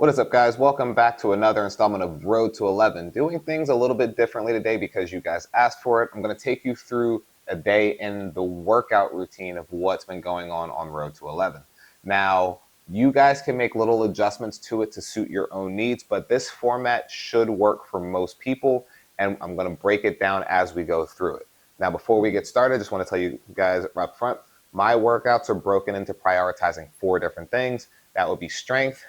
What is up, guys? Welcome back to another installment of Road to 11. Doing things a little bit differently today because you guys asked for it. I'm going to take you through a day in the workout routine of what's been going on Road to 11. Now, you guys can make little adjustments to it to suit your own needs, but this format should work for most people, and I'm going to break it down as we go through it. Now, before we get started, I just want to tell you guys up front, my workouts are broken into prioritizing 4 different things. That would be strength,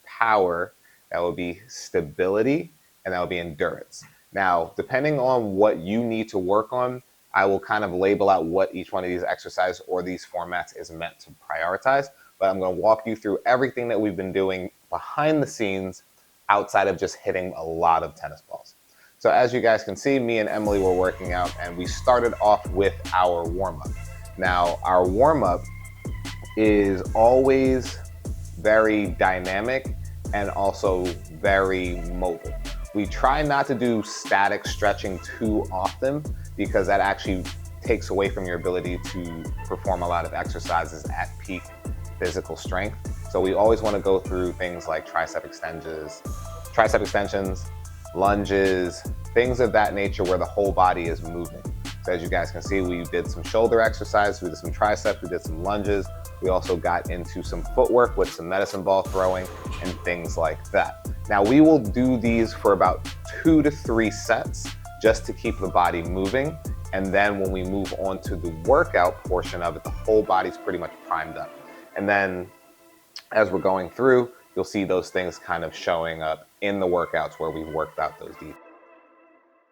power, that would be stability, and that would be endurance. Now, depending on what you need to work on, I will kind of label out what each one of these exercises or these formats is meant to prioritize, but I'm going to walk you through everything that we've been doing behind the scenes outside of just hitting a lot of tennis balls. So as you guys can see, me and Emily were working out, and we started off with our warm-up. Now, our warm-up is always very dynamic and also very mobile. We try not to do static stretching too often because that actually takes away from your ability to perform a lot of exercises at peak physical strength. So we always want to go through things like tricep extensions, lunges, things of that nature where the whole body is moving. So as you guys can see, we did some shoulder exercises, we did some triceps, we did some lunges. We also got into some footwork with some medicine ball throwing and things like that. Now we will do these for about 2 to 3 sets just to keep the body moving. And then when we move on to the workout portion of it, the whole body's pretty much primed up. And then as we're going through, you'll see those things kind of showing up in the workouts where we've worked out those details.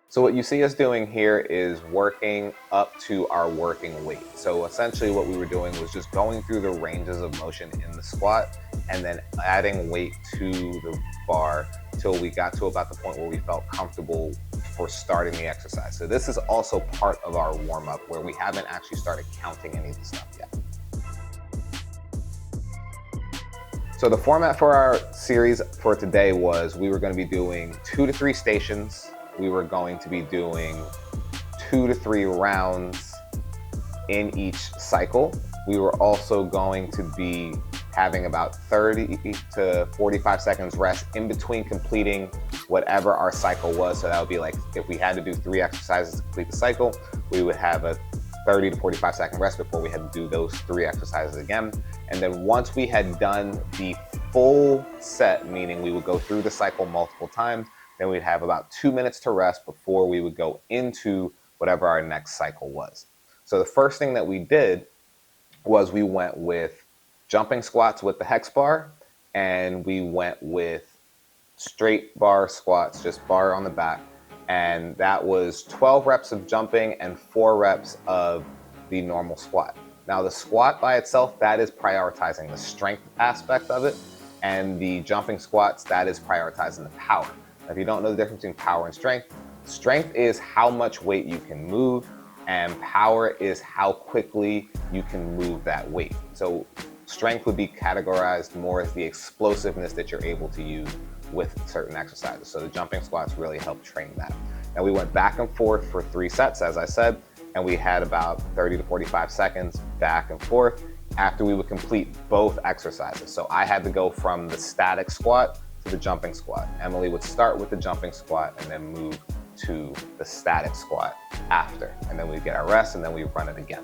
So what you see us doing here is working up to our working weight. So essentially what we were doing was just going through the ranges of motion in the squat and then adding weight to the bar till we got to about the point where we felt comfortable for starting the exercise. So this is also part of our warm-up where we haven't actually started counting any of the stuff yet. So the format for our series for today was we were going to be doing 2 to 3 stations. We were going to be doing 2 to 3 rounds in each cycle. We were also going to be having about 30 to 45 seconds rest in between completing whatever our cycle was. So that would be like if we had to do 3 exercises to complete the cycle, we would have a 30 to 45 second rest before we had to do those 3 exercises again. And then once we had done the full set, meaning we would go through the cycle multiple times, then we'd have about 2 minutes to rest before we would go into whatever our next cycle was. So the first thing that we did was we went with jumping squats with the hex bar, and we went with straight bar squats, just bar on the back. And that was 12 reps of jumping and 4 reps of the normal squat. Now the squat by itself, that is prioritizing the strength aspect of it. And the jumping squats, that is prioritizing the power. If you don't know the difference between power and strength, strength is how much weight you can move, and power is how quickly you can move that weight. So strength would be categorized more as the explosiveness that you're able to use with certain exercises. So the jumping squats really help train that. And we went back and forth for 3 sets, as I said, and we had about 30 to 45 seconds back and forth after we would complete both exercises. So I had to go from the static squat to the jumping squat. Emily would start with the jumping squat and then move to the static squat after. And then we'd get our rest and then we'd run it again.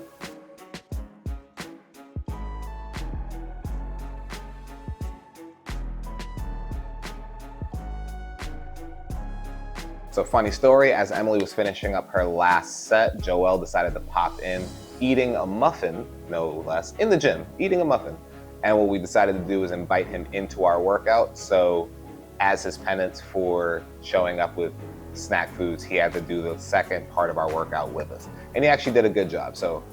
So funny story, as Emily was finishing up her last set, Joel decided to pop in eating a muffin, no less, in the gym, eating a muffin. And what we decided to do is invite him into our workout. So as his penance for showing up with snack foods, he had to do the second part of our workout with us. And he actually did a good job. So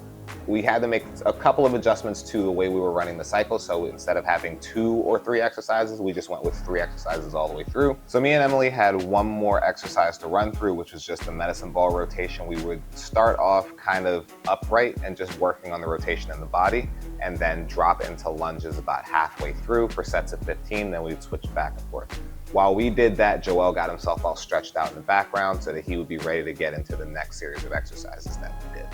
we had to make a couple of adjustments to the way we were running the cycle. So instead of having 2 or 3 exercises, we just went with 3 exercises all the way through. So me and Emily had one more exercise to run through, which was just a medicine ball rotation. We would start off kind of upright and just working on the rotation in the body, and then drop into lunges about halfway through for sets of 15. Then we'd switch back and forth. While we did that, Joel got himself all stretched out in the background so that he would be ready to get into the next series of exercises that we did.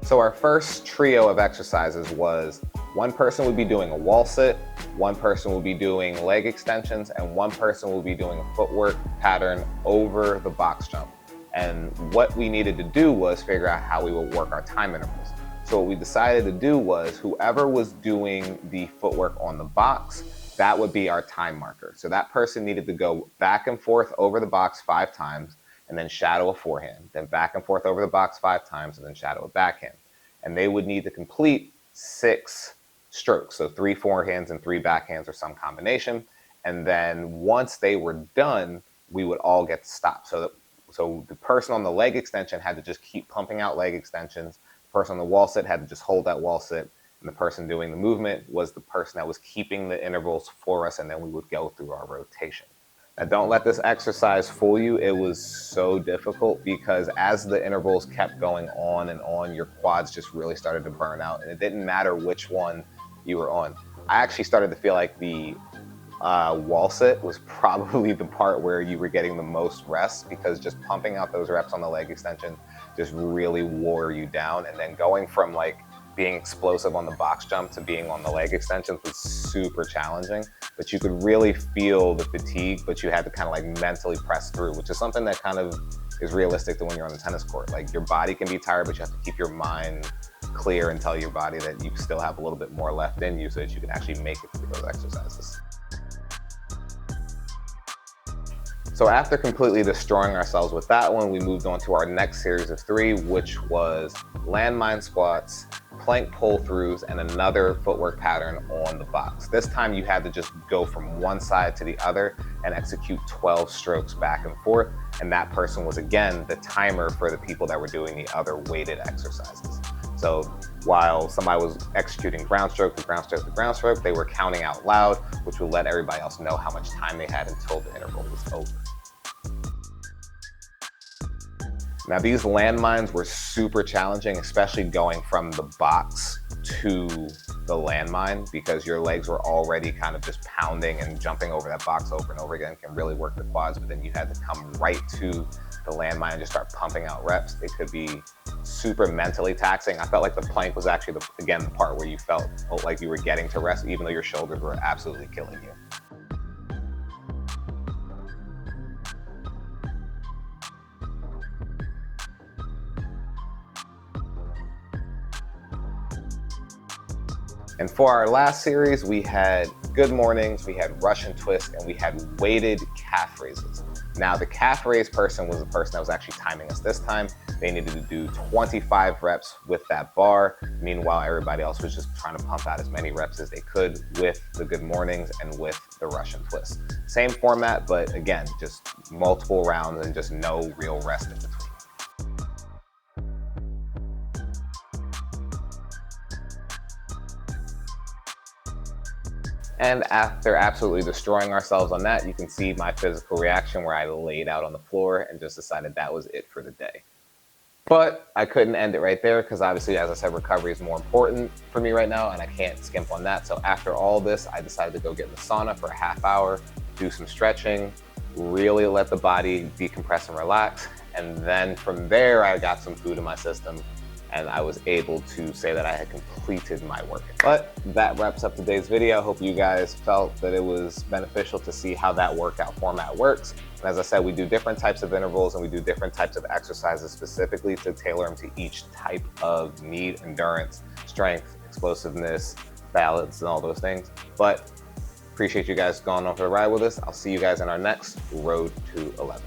So our first trio of exercises was One person would be doing a wall sit, one person will be doing leg extensions, and one person will be doing a footwork pattern over the box jump. And what we needed to do was figure out how we would work our time intervals. So what we decided to do was whoever was doing the footwork on the box, that would be our time marker. So that person needed to go back and forth over the box 5 times and then shadow a forehand, then back and forth over the box 5 times and then shadow a backhand. And they would need to complete 6 strokes, so 3 forehands and 3 backhands or some combination. And then once they were done, we would all get to stop. So the person on the leg extension had to just keep pumping out leg extensions. The person on the wall sit had to just hold that wall sit. And the person doing the movement was the person that was keeping the intervals for us, and then we would go through our rotation. Now, don't let this exercise fool you. It was so difficult because as the intervals kept going on and on, your quads just really started to burn out, and it didn't matter which one you were on. I actually started to feel like the wall sit was probably the part where you were getting the most rest, because just pumping out those reps on the leg extension just really wore you down. And then going from like being explosive on the box jump to being on the leg extensions was super challenging, but you could really feel the fatigue, but you had to kind of like mentally press through, which is something that kind of is realistic to when you're on the tennis court. Like your body can be tired, but you have to keep your mind clear and tell your body that you still have a little bit more left in you so that you can actually make it through those exercises. So after completely destroying ourselves with that one, we moved on to our next series of 3, which was landmine squats, plank pull-throughs, and another footwork pattern on the box. This time you had to just go from one side to the other and execute 12 strokes back and forth. And that person was, again, the timer for the people that were doing the other weighted exercises. So while somebody was executing ground stroke to ground stroke to ground stroke, they were counting out loud, which would let everybody else know how much time they had until the interval was over. Now, these landmines were super challenging, especially going from the box to the landmine, because your legs were already kind of just pounding, and jumping over that box over and over again can really work the quads, but then you had to come right to the landmine and just start pumping out reps. It could be super mentally taxing. I felt like the plank was actually, again, the part where you felt like you were getting to rest, even though your shoulders were absolutely killing you. And for our last series, we had good mornings, we had Russian twist, and we had weighted calf raises. Now, the calf raise person was the person that was actually timing us this time. They needed to do 25 reps with that bar. Meanwhile, everybody else was just trying to pump out as many reps as they could with the good mornings and with the Russian twist. Same format, but again, just multiple rounds and just no real rest in between. And after absolutely destroying ourselves on that, you can see my physical reaction where I laid out on the floor and just decided that was it for the day. But I couldn't end it right there, because obviously, as I said, recovery is more important for me right now, and I can't skimp on that. So after all this, I decided to go get in the sauna for a half hour, do some stretching, really let the body decompress and relax. And then from there, I got some food in my system, and I was able to say that I had completed my workout. But that wraps up today's video. I hope you guys felt that it was beneficial to see how that workout format works. And as I said, we do different types of intervals and we do different types of exercises specifically to tailor them to each type of need: endurance, strength, explosiveness, balance, and all those things. But appreciate you guys going on for the ride with us. I'll see you guys in our next Road to 11.